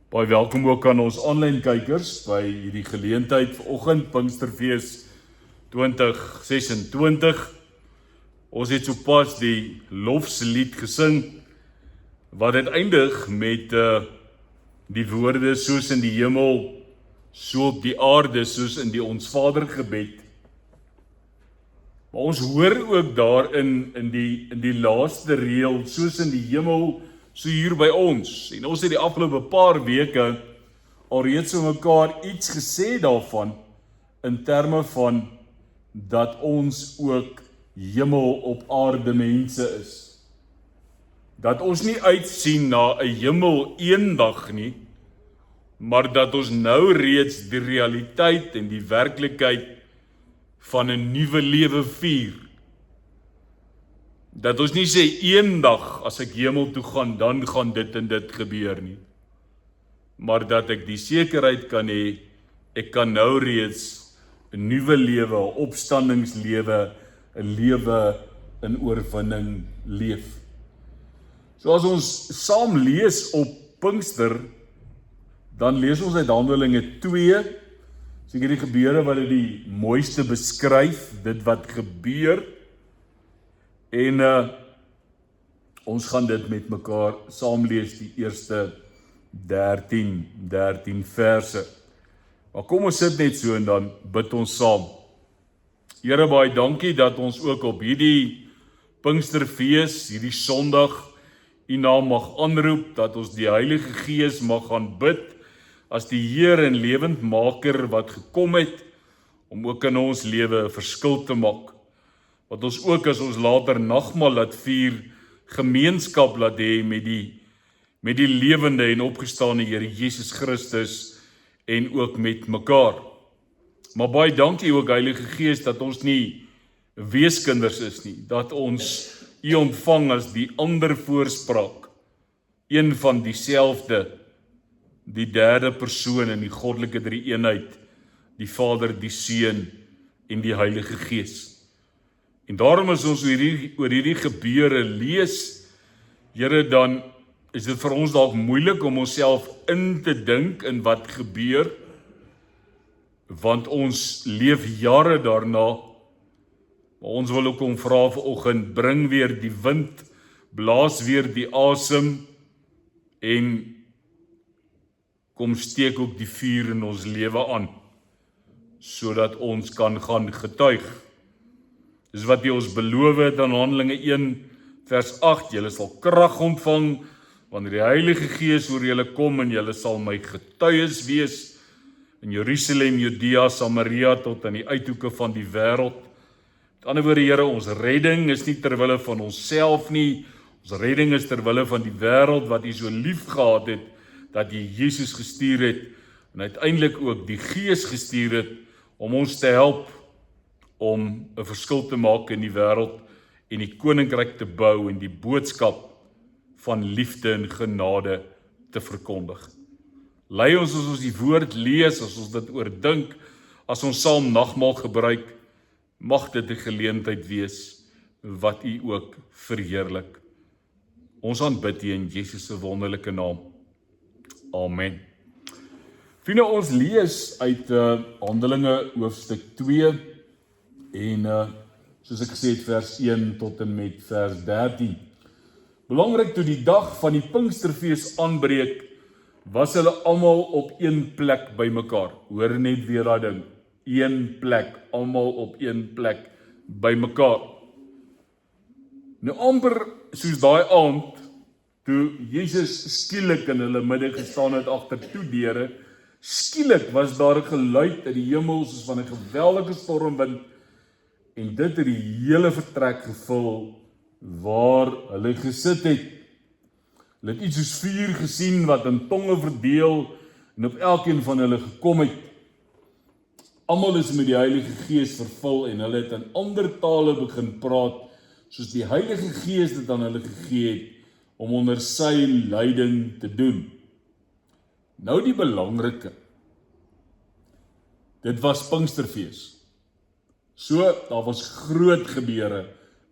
Baie welkom ook aan ons aanlyn kykers by hierdie geleentheid vanoggend Pinksterfees 2026. Ons het sopas die lofslied gesing wat dit eindig met die woorde soos in die hemel, so op die aarde, soos in die Ons Vader gebed. Maar ons hoor ook daarin in die laaste reël, soos in die hemel, so hier by ons. En ons het die afgelope paar weke alreeds vir mekaar iets gesê daarvan, in terme van dat ons ook hemel op aarde mense is. Dat ons nie uitsien na 'n hemel eendag nie, maar dat ons nou reeds die realiteit en die werklikheid van 'n nuwe lewe vier. Dat ons nie sê eendag as ek hemel toe gaan, dan gaan dit en dit gebeur nie. Maar dat ek die sekerheid kan hê, ek kan nou reeds 'n nuwe lewe, 'n opstandingslewe, 'n lewe in oorwinning leef. So as ons saam lees op Pinkster, dan lees ons uit Handelinge 2, seker die gebeure wat dit die mooiste beskryf, dit wat gebeur. En ons gaan dit met mekaar saam lees, die eerste 13 verse. Maar kom ons sit net so en dan bid ons saam. Here, baie dankie dat ons ook op hierdie Pinksterfees, hierdie Sondag, U naam mag aanroep, dat ons die Heilige Gees mag gaan bid, as die Heer en lewendmaker wat gekom het, om ook in ons lewe 'n verskil te maak. Wat ons ook as ons later nagmaal laat vier, gemeenskap laat hê met die lewende en opgestane Here Jesus Christus en ook met mekaar. Maar baie dankie ook Heilige Gees dat ons nie weeskinders is nie, dat ons U ontvang as die ander voorspraak, een van dieselfde, die derde persoon in die goddelike drie-eenheid, die Vader, die Seun en die Heilige Gees. En daarom as ons oor hierdie gebeure lees, Here, dan is dit vir ons dalk moeilik om onsself in te dink in wat gebeur, want ons leef jare daarna. Maar ons wil ook kom vra vanoggend, bring weer die wind, blaas weer die asem en kom steek ook die vuur in ons lewe aan, sodat ons kan gaan getuig. Dis wat U ons beloof het aan Handelinge 1 vers 8, julle sal krag ontvang wanneer die Heilige Gees oor julle kom en julle sal my getuies wees in Jerusalem, Judea, Samaria tot aan die uithoeke van die wêreld. Met ander woorde, Here, ons redding is nie terwille van onsself nie, ons redding is terwille van die wêreld wat U so lief gehad het, dat U Jesus gestuur het en uiteindelik ook die Gees gestuur het om ons te help om 'n verskil te maak in die wêreld en die koninkryk te bou en die boodskap van liefde en genade te verkondig. Lei ons as ons die woord lees, as ons dit oordink, as ons saam nagmaal gebruik, mag dit 'n geleentheid wees wat U ook verheerlik. Ons aanbid U in Jesus se wonderlike naam. Amen. Vriende, ons lees uit Handelinge hoofstuk 2 en soos ek gesê het, vers 1 tot en met vers 13. Belangrik, toe die dag van die Pinksterfees aanbreek, was hulle almal op een plek bymekaar. Hoor net weer daai ding, een plek, almal op een plek bymekaar. Nou amper soos daai aand, toe Jesus skielik in hulle midde gestaan het agter toe deure, skielik was daar 'n geluid uit die hemel soos van 'n geweldige stormwind, en dit het die hele vertrek gevul waar hulle gesit het. Hulle het iets soos vuur gesien wat in tonge verdeel en op elkeen van hulle gekom het. Almal is met die Heilige Gees vervul en hulle het in ander tale begin praat, soos die Heilige Gees dit aan hulle gegee het om onder sy leiding te doen. Nou die belangrike. Dit was Pinksterfees. So, daar was groot gebeure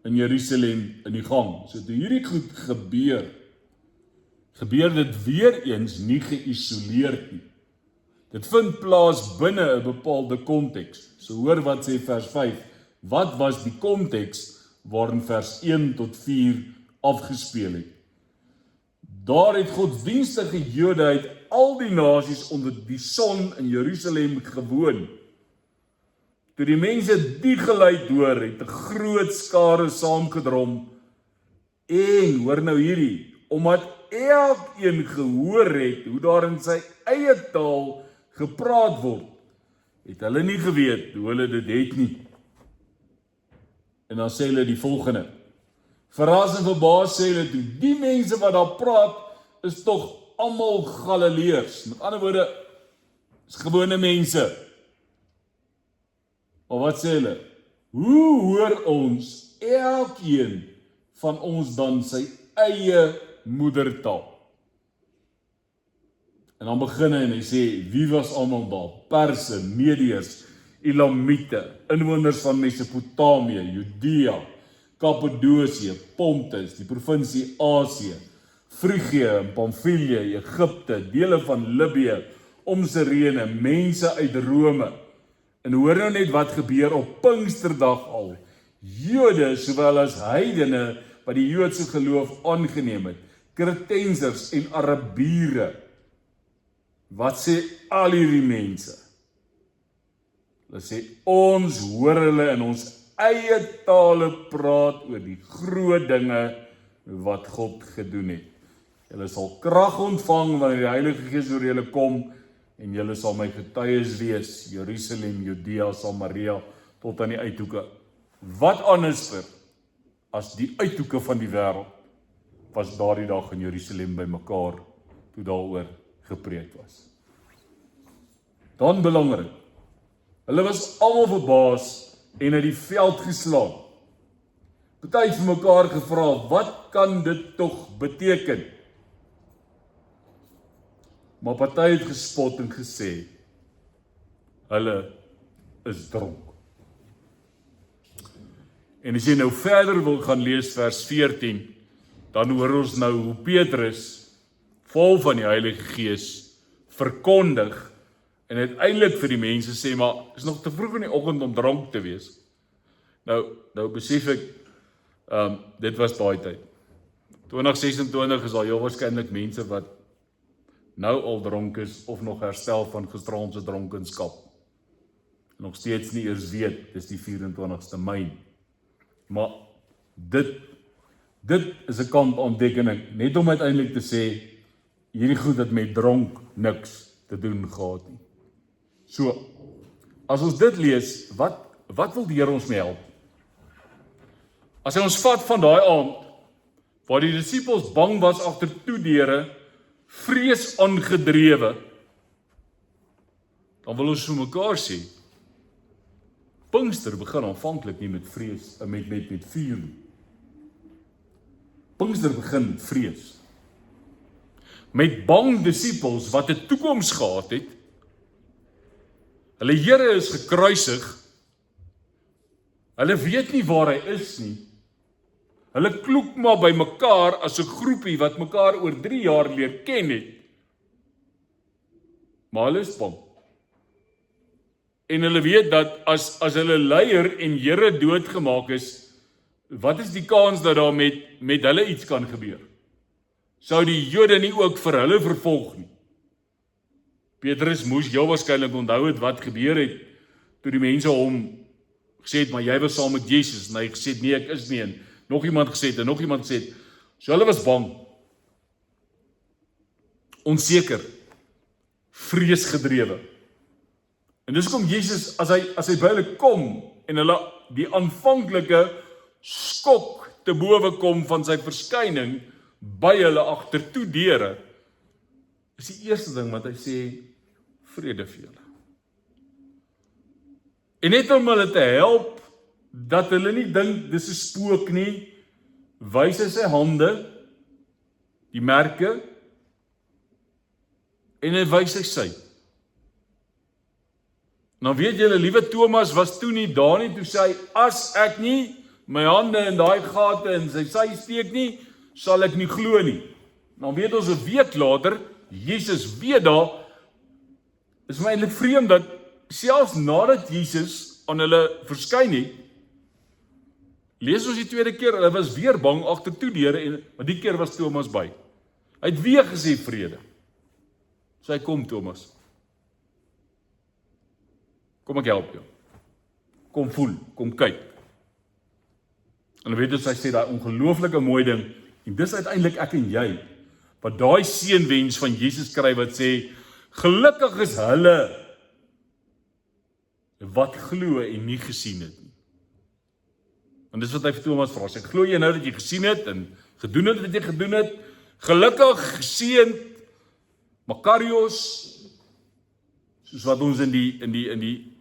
in Jerusalem in die gang. So toe hierdie goed gebeur, gebeur dit weer eens nie geïsoleerd nie. Dit vind plaas binne 'n bepaalde konteks. So hoor wat sê vers 5. Wat was die konteks waarin vers 1 tot 4 afgespeel het? Daar het godsdienstige Jode uit al die nasies onder die son in Jerusalem gewoon. Toe die mense die geluid hoor, het 'n groot skare saamgedrom en, hoor nou hierdie, omdat elkeen gehoor het hoe daar in sy eie taal gepraat word, het hulle nie geweet hoe hulle dit het nie. En dan sê hulle die volgende. Verras en verbaas sê hulle toe, die mense wat daar praat, is tog almal Galileërs. Met ander woorde, is gewone mense. Maar wat sê hulle? Hoe hoor ons elkeen van ons dan sy eie moedertaal? En dan begin hy en hy sê, wie was almal daar? Perse, Medeërs, Elamiete, inwoners van Mesopotamië, Judea, Kappadosie, Pontus, die provinsie Asië, Frigië en Pamfilië, Egipte, dele van Libië, om Sirene, mense uit Rome. En hoor nou net wat gebeur op Pinksterdag al. Jode sowel as heidene wat die Joodse geloof aangeneem het, Kretensers en Arabiere. Wat sê al hierdie mense? Hulle sê, ons hoor hulle in ons eie tale praat oor die groot dinge wat God gedoen het. Julle sal krag ontvang wanneer die Heilige Gees oor julle kom en julle sal my getuies wees, Jerusalem, Judea, Samaria, tot aan die uithoeke. Wat anders as die uithoeke van die wêreld was daardie dag in Jerusalem bymekaar toe daaroor gepreek was. Dan belangrik, hulle was almal verbaas en uit die veld geslaan. Party het vir mekaar gevra, wat kan dit tog beteken? Maar party het gespot en gesê, hulle is dronk. En as jy nou verder wil gaan lees vers 14, dan hoor ons nou hoe Petrus, vol van die Heilige Gees, verkondig en uiteindelik vir die mense sê, maar is nog te vroeg in die oggend om dronk te wees. Nou besef ek, dit was daai tyd. 2026 is al heel waarskynlik mense wat nou al dronk is of nog herstel van gisteraand dronkenskap. Nog steeds nie eers weet, dis die 24ste Mei. Maar dit is 'n kantontdekking, net om uiteindelik te sê, hierdie goed het met dronk niks te doen gehad nie. So, as ons dit lees, wat wil die Here ons mee help? As hy ons vat van daai aand, waar die disippels bang was agter toedeure, vrees aangedrewe, dan wil ons vir mekaar sê, Pinkster begin aanvanklik nie met vrees, met vuur nie. Pinkster begin met vrees. Met bang disippels wat 'n toekoms gehad het. Hulle Here is gekruisig. Hulle weet nie waar hy is nie. Hulle kloek maar by mekaar as 'n groepie wat mekaar oor 3 jaar leer ken het. Maar hulle is bang. En hulle weet dat as hulle leier en Here doodgemaak is, wat is die kans dat daar met hulle iets kan gebeur? Sou die Jode nie ook vir hulle vervolg nie? Petrus moes heel waarskynlik onthou het wat gebeur het, toe die mense hom gesê het, maar jy was saam met Jesus, en hy gesê het, nee, ek is nie, en nog iemand gesê het, en nog iemand gesê het, so hulle was bang, onseker, vreesgedrewe. En dis kom Jesus, as hy by hulle kom, en hulle die aanvanklike skok te bowe kom van sy verskyning, by hulle agter toe deure, is die eerste ding wat hy sê, vrede vir julle. En net om hulle te help, dat hulle nie dink, dis 'n spook nie, wys hy sy hande, die merke, en hy wys sy. Nou weet julle, liewe Thomas was toe nie daar nie, toe sê hy, as ek nie my hande in daai gate in sy steek nie, sal ek nie glo nie. Dan weet ons 'n week later, Jesus weer daar, is my eintlik vreemd dat selfs nadat Jesus aan hulle verskyn het, lees ons die tweede keer, hulle was weer bang agtertoe deure, maar die keer was Thomas by. Hy het weer gesê vrede. So hy kom Thomas. Kom ek help jou. Kom voel, kom kyk. En dan weet ons, hy sê daai ongelooflike mooi ding, en dis uiteindelik ek en jy, wat daai seënwens van Jesus kry wat sê, gelukkig is hulle wat glo en nie gesien het nie. En dis wat hy vir Thomas vra, sê, glo jy nou dat jy gesien het en gedoen het wat jy gedoen het? Gelukkig, geseënd, Makarios, soos wat ons in die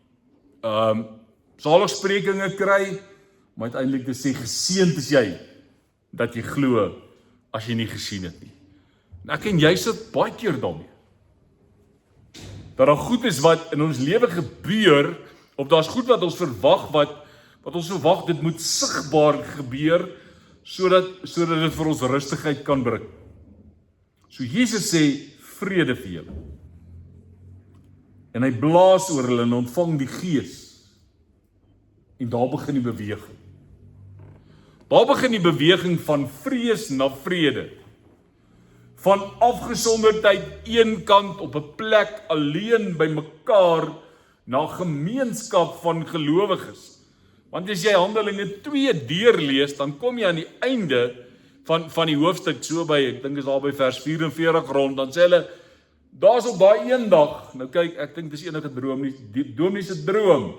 saligsprekinge kry, maar uiteindelik te sê, geseënd is jy, dat jy glo, as jy nie gesien het nie. En ek en jy sit baie keer daarmee, dat daar goed is wat in ons lewe gebeur, of daar's goed wat ons verwag, wat ons verwag, dit moet sigbaar gebeur, sodat dit vir ons rustigheid kan bring. So Jesus sê, vrede vir julle. En hy blaas oor hulle en ontvang die Gees. En daar begin die beweging. Daar begin die beweging van vrees na vrede. Van afgesonderdheid een kant op 'n plek alleen by mekaar na gemeenskap van gelowiges. Want as jy Handelinge 2 deurlees, dan kom jy aan die einde van die hoofstuk so by, ek dink is daar by vers 44 rond, dan sê hulle, daar's op daai een dag, nou kyk, ek dink dis enige droom nie, die dominee se droom.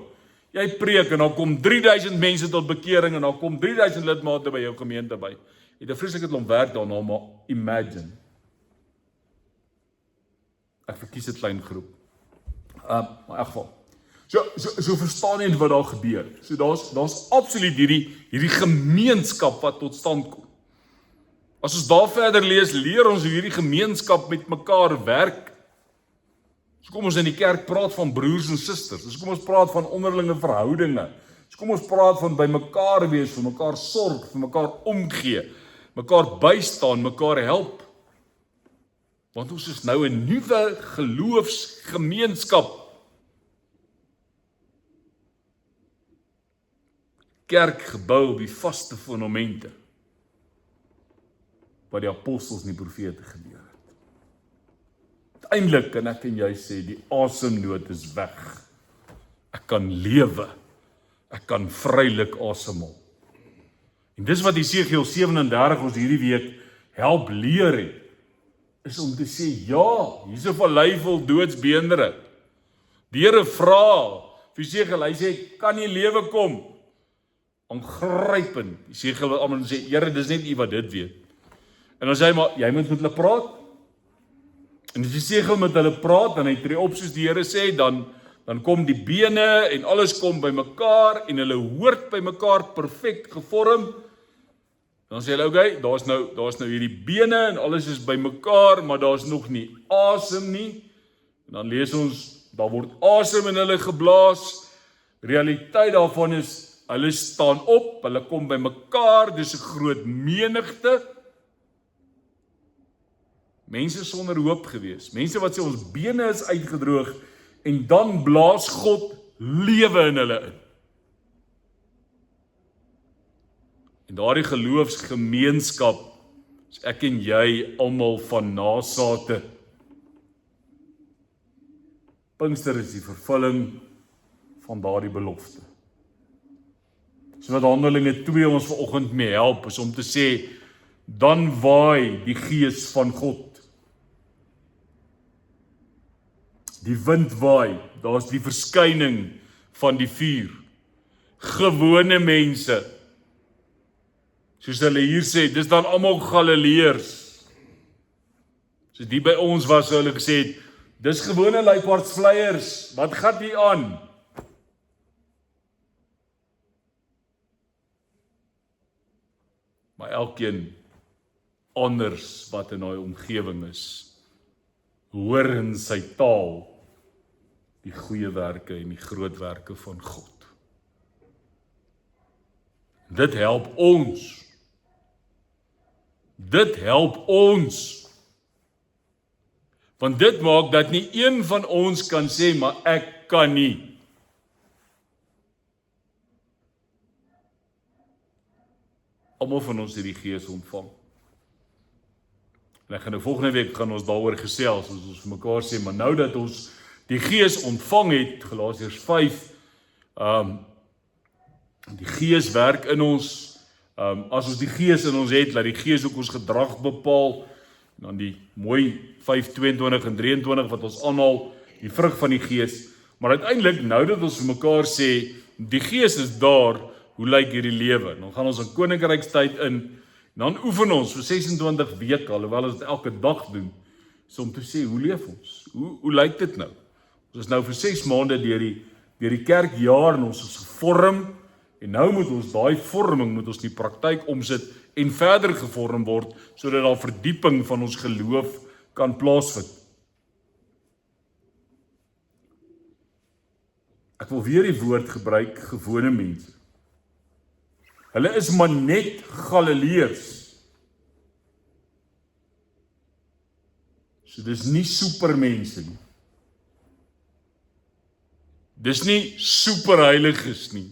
Jy preek en dan kom 3000 mense tot bekering en dan kom 3000 lidmate by jou gemeente by. Het 'n vreeslike klomp werk daarna, maar imagine. Ek verkies 'n klein groep. Maar in elk geval. So verstaan jy wat daar gebeur. So daar's absoluut hierdie gemeenskap wat tot stand kom. As ons daar verder lees, leer ons hoe hierdie gemeenskap met mekaar werk. So kom ons in die kerk praat van broers en susters. So kom ons praat van onderlinge verhoudinge. So kom ons praat van by mekaar wees, vir mekaar sorg, vir mekaar omgee, mekaar bystaan, mekaar help. Want ons is nou 'n nuwe geloofsgemeenskap. Kerk gebou op die vaste fundamente wat die apostels en die profete geleer het. Uiteindelik kan ek en jy sê, die asemnood is weg. Ek kan lewe. Ek kan vrylik asemhaal. En dis wat Jesegiel 37 ons hierdie week help leer het, is om te sê, ja, hier's 'n vallei vol doodsbeendere. Die Here vra vir Jesegiel, hy sê, kan nie lewe kom? Aangrypend. Jesegiel wat almal sê, Here, dis net U wat dit weet. En dan sê hy, maar jy moet met hulle praat. En as Jesegiel met hulle praat, en hy tree op soos die Here sê, dan kom die bene en alles kom by mekaar en hulle hoort by mekaar perfek gevorm. Dan sê hulle, okay, daar's nou hierdie bene en alles is by mekaar, maar daar's nog nie asem nie. En dan lees ons, daar word asem in hulle geblaas. Realiteit daarvan is, hulle staan op, hulle kom by mekaar, dis 'n groot menigte. Mense sonder hoop gewees, mense wat sê ons bene is uitgedroog, en dan blaas God lewe in hulle in. En daardie geloofsgemeenskap, is ek en jy almal van nasate. Pinkster is die vervulling van daardie belofte. So wat Handelinge 2 ons vanoggend mee help, is om te sê, dan waai die Gees van God. Die wind waai, daar's die verskyning van die vuur. Gewone mense, soos hulle hier sê, dis dan almal Galileërs. So die by ons was, so hulle gesê het, dis gewone luiphardsvleiers, wat gaan die aan? Maar elkeen anders wat in daai omgewing is, hoor in sy taal die goeie werke en die groot werke van God. Dit help ons. Dit help ons Want dit maak dat nie een van ons kan sê, maar ek kan nie. Almal van ons het die Gees ontvang. En ek gaan nou volgende week gaan ons daaroor gesels, as ons vir mekaar sê, maar nou dat ons die Gees ontvang het, Galasiërs 5, die Gees werk in ons, as ons die Gees in ons het, laat die Gees ook ons gedrag bepaal, en dan die mooi 5, 22 en 23 wat ons aanhaal, die vrug van die Gees, maar uiteindelik, nou dat ons vir mekaar sê, die Gees is daar, hoe lyk hierdie lewe? Dan gaan ons in koninkrykstyd in, en dan oefen ons vir 26 weke, alhoewel ons dit elke dag doen, so om te sê, hoe leef ons? Hoe lyk dit nou? Ons is nou vir 6 maande deur die kerkjaar en ons is gevorm, en nou moet ons daai vorming moet ons in die praktyk omsit en verder gevorm word, sodat daar verdieping van ons geloof kan plaasvind. Ek wil weer die woord gebruik, gewone mense. Hulle is maar net Galileërs. So dis nie supermense nie. Dis nie superheiliges nie.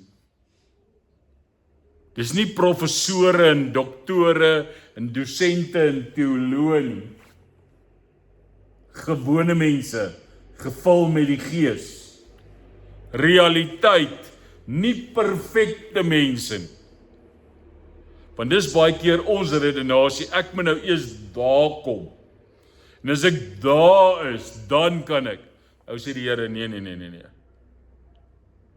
Dis nie professore en doktore en dosente en teoloë nie. Gewone mense, gevul met die Gees. Realiteit, nie perfekte mense nie. Want dis baie keer ons redenasie, ek moet nou eers daar kom. En as ek daar is, dan kan ek. Nou sê die Here, nee.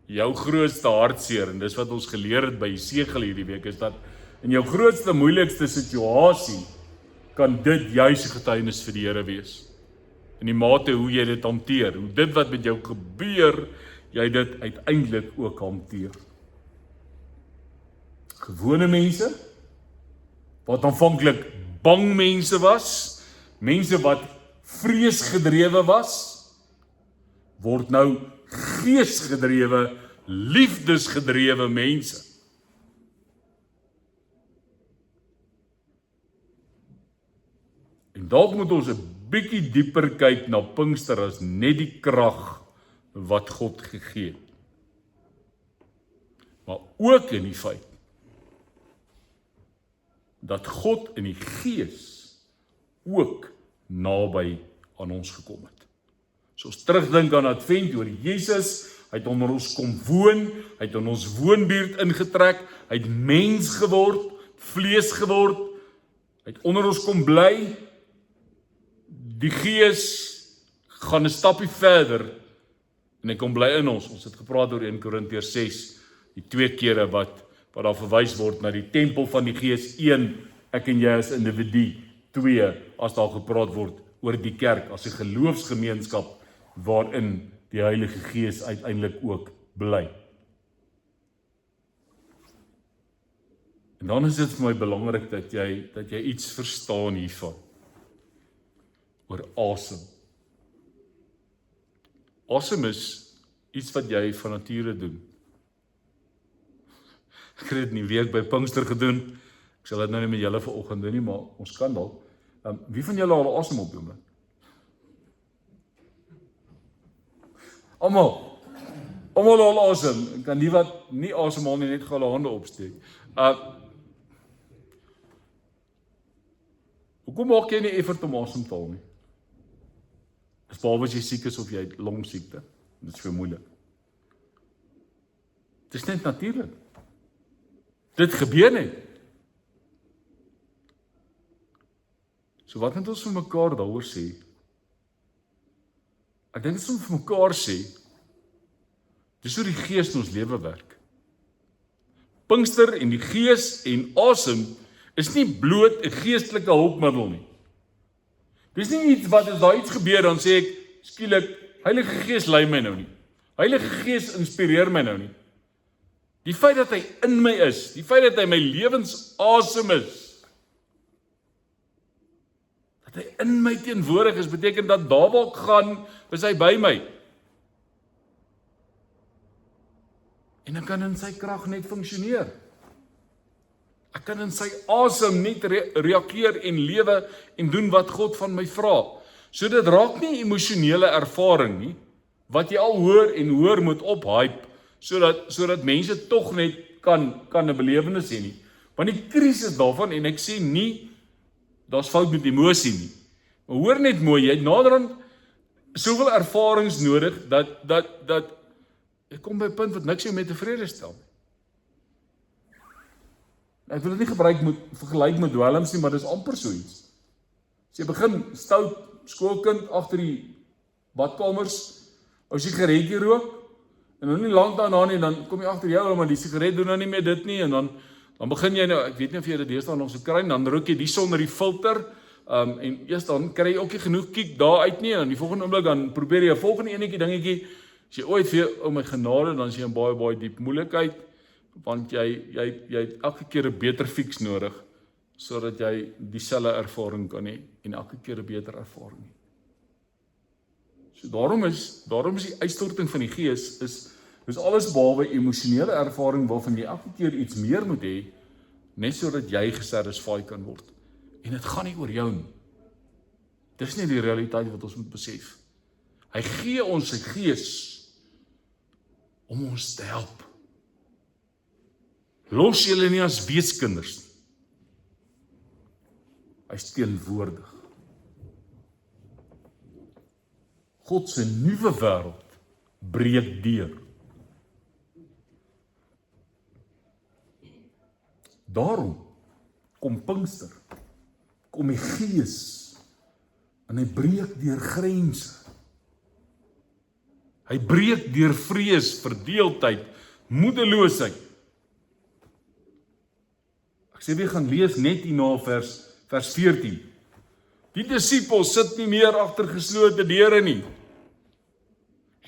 Jou grootste hartseer, en dis wat ons geleer het by Jesegiel hierdie week, is dat in jou grootste, moeilikste situasie, kan dit juis 'n getuienis vir die Here wees. In die mate hoe jy dit hanteer, hoe dit wat met jou gebeur, jy dit uiteindelik ook hanteer. Gewone mense, wat aanvanklik bang mense was, mense wat vreesgedrewe was, word nou geesgedrewe, liefdesgedrewe mense. En dalk moet ons 'n bietjie dieper kyk na Pinkster as net die krag wat God gegee het. Maar ook in die feit dat God in die Gees ook naby aan ons gekom het. So ons terugdink aan Advent oor Jesus, hy het onder ons kom woon, hy het in ons woonbuurt ingetrek, hy het mens geword, vlees geword, hy het onder ons kom bly. Die Gees gaan 'n stappie verder en hy kom bly in ons. Ons het gepraat oor 1 Korintiërs 6, die 2 kere wat daar verwys word na die tempel van die Gees, 1, ek en jy as individu, 2, as daar gepraat word oor die kerk, as 'n geloofsgemeenskap, waarin die Heilige Gees uiteindelik ook bly. En dan is dit vir my belangrik dat jy iets verstaan hiervan, oor asem. Asem is iets wat jy van nature doen. Ek het dit in die week by Pinkster gedoen. Ek sal dit nou nie met julle vanoggend doen nie, maar ons kan dalk. Wie van julle al asem op doen? Almal al asem. Kan die wat nie asemhaal nie net gou hulle hande opsteek. Hoekom maak jy nie effort om asem te haal nie? Dis behalwe as jy siek is of jy het longsiekte. Dit is vir moeilik. Dit is net natuurlik. Dit gebeur net. So wat moet ons vir mekaar daaroor sê? Ek dink ons moet vir mekaar sê, dis hoe die Gees in ons lewe werk. Pinkster en die Gees en asem is nie bloot 'n geestelike hulpmiddel nie. Dis nie iets wat as daar iets gebeur, dan sê ek, skielik, Heilige Gees lei my nou nie. Heilige Gees inspireer my nou nie. Die feit dat hy in my is, die feit dat hy my lewensasem is, dat hy in my teenwoordig is, beteken dat daar waar ek gaan, is hy by my. En ek kan in sy krag net funksioneer. Ek kan in sy asem net reageer en lewe en doen wat God van my vra. So dit raak nie emosionele ervaring nie, wat jy al hoor en hoor moet ophype, sodat mense tog net kan 'n belewenis hê nie. Want die krisis daarvan, en ek sê nie, daar's fout met emosie nie. Maar hoor net mooi, jy het naderhand soveel ervarings nodig, dat ek kom by 'n punt wat niks jou met tevrede stel nie. Ek wil dit nie vergelyk met dwelms nie, maar dis amper so iets. As jy begin stout skoolkind agter die badkamers, ou sigaretjie rook, en dan nie lank daarna nie, dan kom jy agter jou, maar die sigaret doen nou nie meer dit nie, en dan begin jy nou, ek weet nie of jy dit deesdae nog so kry, en dan rook jy die sonder die filter, en eers dan kry jy ook nie genoeg kiek daar uit nie, en die volgende oomblik dan probeer jy 'n volgende enetjie dingetjie, as jy ooit vir jou, my genade, dan is jy in baie diep moeilikheid, want jy het elke keer 'n beter fix nodig, sodat jy dieselfde ervaring kan hê, en elke keer 'n beter ervaring hê. So daarom is die uitstorting van die Gees, is alles behalwe emosionele ervaring, waarvan jy elke keer iets meer moet hê, net sodat jy gesatisfy kan word. En dit gaan nie oor jou nie. Dis nie die realiteit wat ons moet besef. Hy gee ons sy Gees, om ons te help. Los julle nie as weeskinders nie. Hy is teenwoordig. God se nuwe wêreld breek deur. Daarom kom Pinkster, kom die Gees, en hy breek deur grense. Hy breek deur vrees, verdeeldheid, moedeloosheid. Ek sê weer gaan lees net hierna vers 14. Die disippels sit nie meer agter geslote deure nie.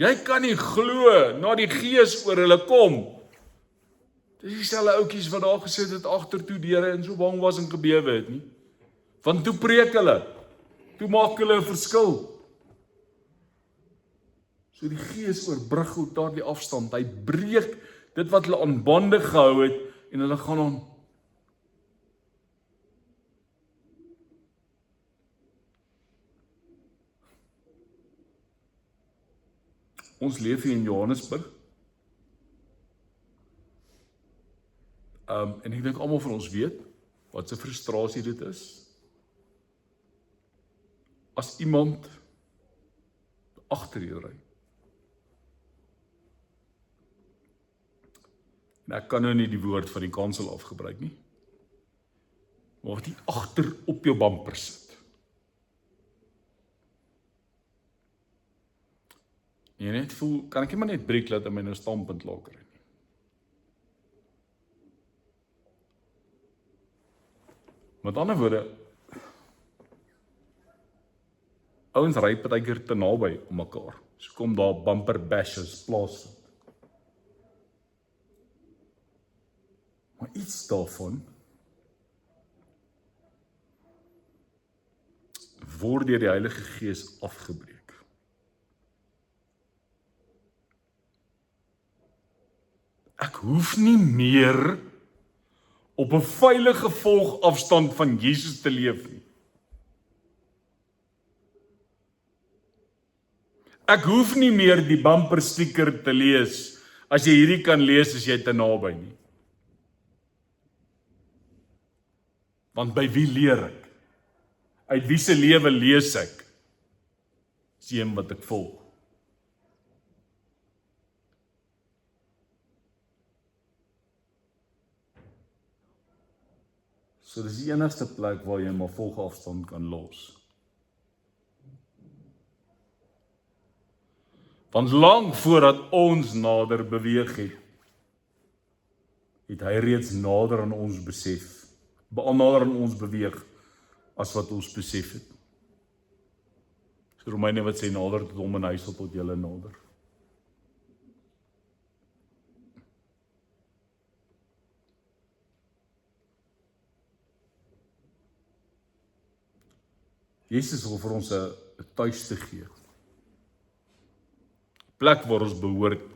Jy kan nie glo na die Gees oor hulle kom. Dis dieselfde ouetjies wat daar gesit het agter toe deure en so bang was en gebewe het nie. Want toe preek hulle. Toe maak hulle 'n verskil. So die Gees oorbrug ook daardie afstand. Hy breek dit wat hulle aan bande gehou het en hulle gaan aan. Ons leef hier in Johannesburg. En ek dink almal van ons weet wat 'n frustrasie dit is. As iemand agter jou ry. En ek kan nou nie die woord van die kansel afgebruik nie. Maar wat die agter op jou bumper sit. En jy net voel, kan ek nie maar net breek laat en my nou standpunt laat kry nie. Met ander woorde, ouens ry partykeer te naby om mekaar. So kom daar bumper bashes plaas. Maar iets daarvan word deur die Heilige Gees afgebreek. Ek hoef nie meer op 'n veilige volgafstand van Jesus te leef nie. Ek hoef nie meer die bumper sticker te lees, as jy hierdie kan lees as jy te naby nie. Want by wie leer ek? Uit wie se lewe lees ek? Dis een wat ek volg. So dis die enigste plek waar jy maar volgafstand kan los. Want lang voordat ons nader beweeg het hy reeds nader aan ons besef, nader aan ons beweeg, as wat ons besef het. So Romeine wat sê, nader tot hom en hy sal tot julle nader. Jesus wil vir ons 'n tuiste gee. Plek waar ons behoort.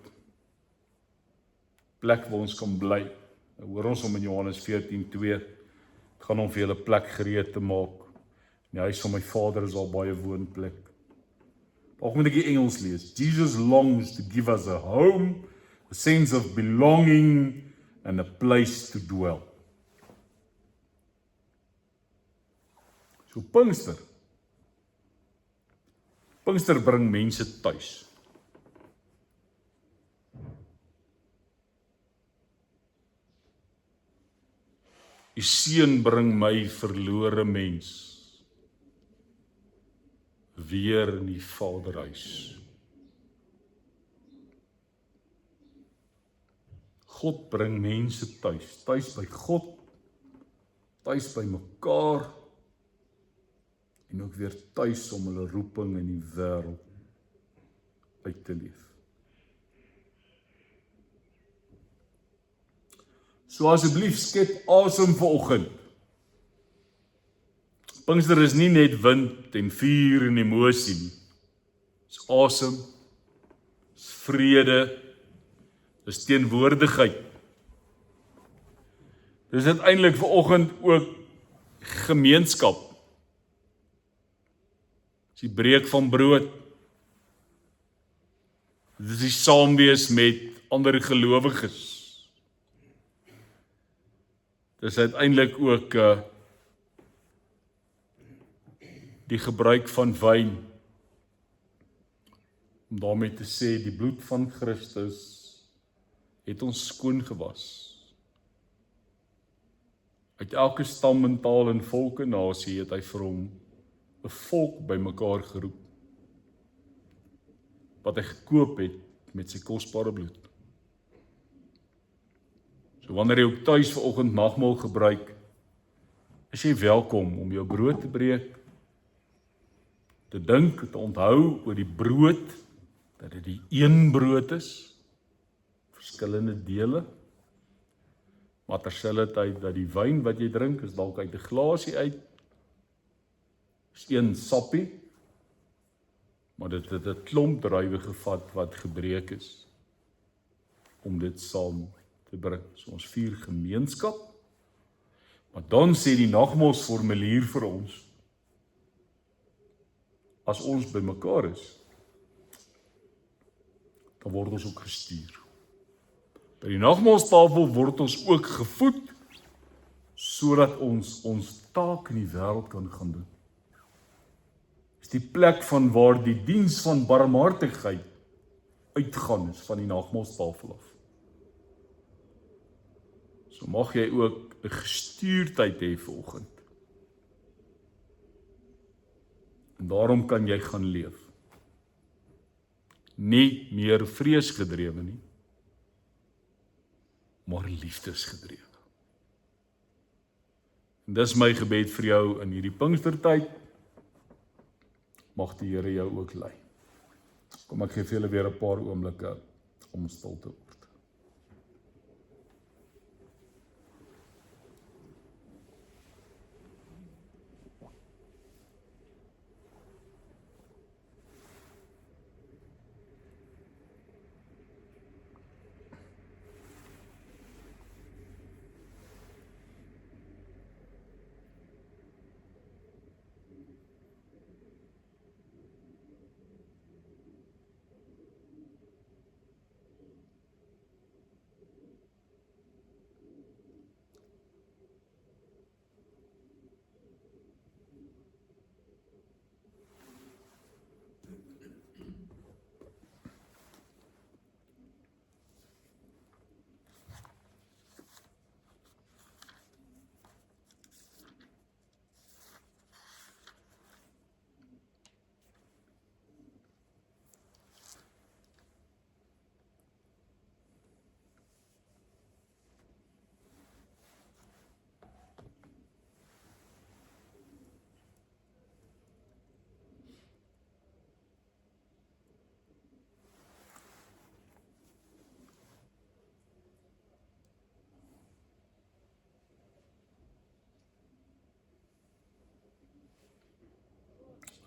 Plek waar ons kan bly. Nou hoor ons om in Johannes 14:2, het gaan om vir julle plek gereed te maak. Die huis van my vader is al baie woonplek. Ook moet ek die Engels lees. Jesus longs to give us a home, a sense of belonging, and a place to dwell. So Pinkster. Pinkster bring mense tuis. Die seun bring my verlore mens weer in die Vaderhuis. God bring mense tuis, tuis by God, tuis by mekaar, en ook weer tuis om hulle roeping in die wêreld uit te leef. So asseblief skep asem vanoggend. Pinkster is nie net wind en vuur en emosie nie. Dis asem, dis vrede, dis teenwoordigheid. Dis uiteindelik vanoggend ook gemeenskap. Dis die breek van brood. Dis die saamwees met ander gelowiges. Dis uiteindelik ook die gebruik van wyn, om daarmee te sê, die bloed van Christus het ons skoon gewas. Uit elke stam en taal en volk en nasie het hy vir hom 'n volk bymekaar geroep, wat hy gekoop het met sy kosbare bloed. So wanneer jy ook tuis vanoggend nagmaal gebruik, is jy welkom om jou brood te breek, te dink, te onthou oor die brood, dat dit die een brood is, verskillende dele, maar terselfdertyd dat die wyn wat jy drink, is dalk uit 'n glasie uit, is een sappie, maar dit het 'n klomp druiwe gevat wat gebreek is, om dit saam te bring. So ons vier gemeenskap, maar dan sê die nagmaalsformulier vir ons, as ons by mekaar is, dan word ons ook gestuur. By die nagmaalstafel word ons ook gevoed, sodat ons taak in die wêreld kan gaan doen. Dis die plek van waar die diens van barmhartigheid uitgaan is, van die nagmaalstafel af. So mag jy ook 'n gestuurdheid hê vanoggend. En daarom kan jy gaan leef. Nie meer vreesgedrewe nie, maar liefdesgedrewe. En dis my gebed vir jou in hierdie Pinkstertyd. Mag die Here jou ook lei. Kom ek gee vir julle weer 'n paar oomblikke om stil te word.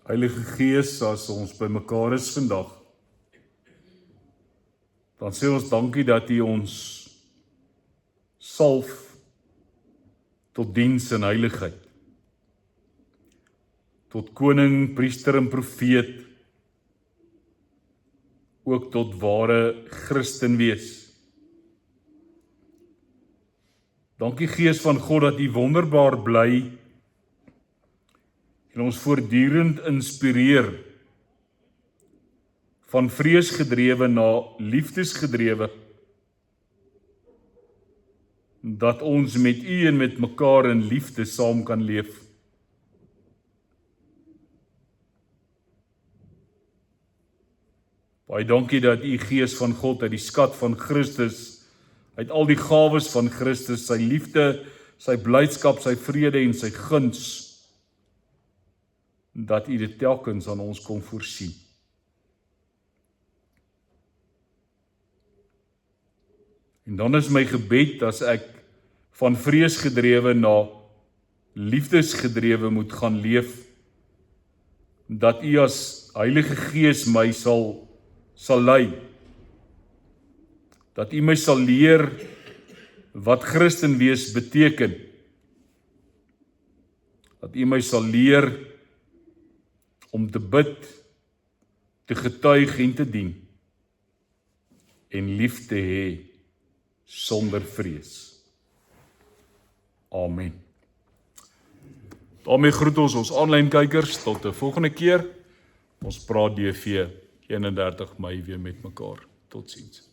Heilige Gees, as ons by mekaar is vandag, dan sê ons dankie dat U ons salf tot diens en heiligheid. tot koning, priester en profeet, ook tot ware Christen wees. Dankie Gees van God dat U wonderbaar bly en ons voortdurend inspireer van vreesgedrewe na liefdesgedrewe, dat ons met U en met mekaar in liefde saam kan leef. Baie dankie dat U Gees van God uit die skat van Christus, uit al die gawes van Christus, sy liefde, sy blydskap, sy vrede en sy guns, dat U dit telkens aan ons kom voorsien. En dan is my gebed as ek van vreesgedrewe na liefdesgedrewe moet gaan leef, dat U as Heilige Gees my sal lei, dat U my sal leer wat Christen wees beteken, dat U my sal leer om te bid, te getuig en te dien, en lief te hê sonder vrees. Amen. Daarmee groet ons aanlyn kykers, tot 'n volgende keer. Ons praat DV 31 Mei weer met mekaar. Totsiens.